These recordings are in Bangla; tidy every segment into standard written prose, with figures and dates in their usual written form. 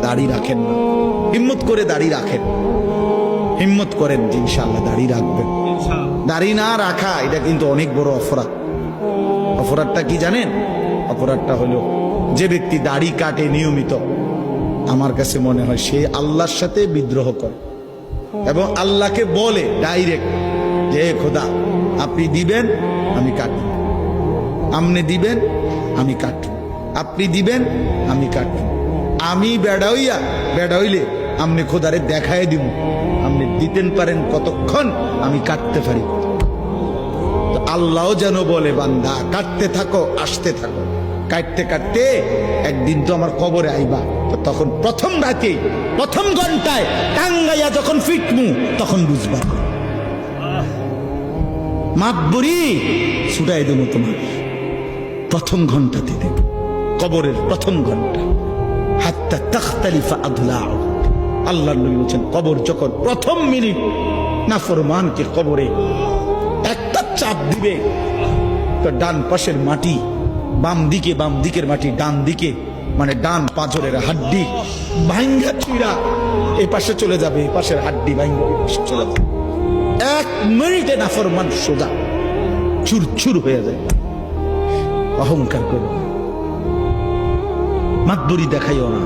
দাড়ি রাখেন না, হিম্মত করে দাড়ি রাখেন, হিম্মত করেন যে ইনশাআল্লাহ দাড়ি রাখবেন। দাড়ি না রাখা এটা কিন্তু অনেক বড় অপরাধ। অপরাধটা কি জানেন? অপরাধটা হলো যে ব্যক্তি দাড়ি কাটে নিয়মিত, আমার কাছে মনে হয় সে আল্লাহর সাথে বিদ্রোহ করে এবং আল্লাহকে বলে ডাইরেক্ট যে খোদা আপনি দিবেন আমি কাটব, আপনি দিবেন আমি কাটব, আপনি দিবেন আমি কাটব, আমি বেড়া হইলে আপনি খোদারে দেখায় দিব, আপনি দিতেন পারেন কতক্ষণ, আমি কাটতে পারি। তো আল্লাহও যেন বলে বান্দা কাটতে থাকো, আসতে থাকো, কাটতে কাটতে একদিন তো আমার কবরে আইবা, তো তখন প্রথম রাতে প্রথম ঘন্টায় টাঙ্গাইয়া যখন ফিটমু তখন বুঝবা। মাতবরি ছুটাই দেবো তোমার প্রথম ঘন্টাতে, দেব কবরের প্রথম ঘন্টা। হাত্তা তাখতালিফা আদলাউ, আল্লাহর নবী বলেন কবর যখন প্রথম মিনিট নাফরমানকে কবরে একটা চাপ দিবে, তো ডান পাশের মাটি বাম দিকের মাটি ডান দিকে, মানে ডান পাঁজরের হাড্ডি ভাঙ্গা চুরা এই পাশে চলে যাবে, এই পাশের হাড্ডি ভাঙ্গা এই পাশে চলে যাবে। এক মিনিটে নাফরমান সোজা চুরচুর হয়ে যায়। অহংকার করো না, মাতবরি দেখাইও না,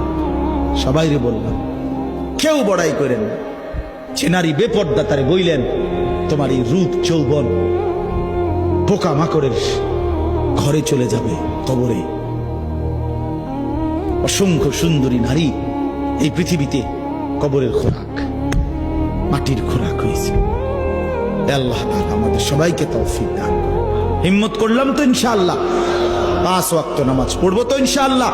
সবাইরে বললাম কেউ বড়াই করেন না। চেনারি বেপর্দা তারে বইলেন তোমার এই রূপ যৌবন পোকা মাকড়ের ঘরে চলে যাবে, কবরে। অসংখ্য সুন্দরী নারী এই পৃথিবীতে কবরের খোরাক, মাটির খোরাক হয়েছে। আল্লাহ তাআলা আমাদের সবাইকে তৌফিক দান করেন। হিম্মত করলাম তো ইনশাআল্লাহ, 5 ওয়াক্ত নামাজ পড়বো তো ইনশাআল্লাহ।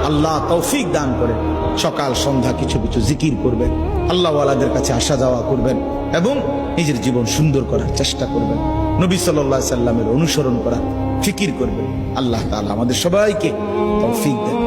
আল্লাহ তৌফিক দান করেন। সকাল সন্ধ্যা কিছু কিছু জিকির করবেন, আল্লাহ ওয়ালাদের কাছে আসা যাওয়া করবেন এবং নিজের জীবন সুন্দর করার চেষ্টা করবেন, নবী সাল্লাল্লাহু আলাইহি সাল্লামের অনুসরণ করার ফিকির করবেন। আল্লাহ তাআলা আমাদের সবাইকে তৌফিক দেন।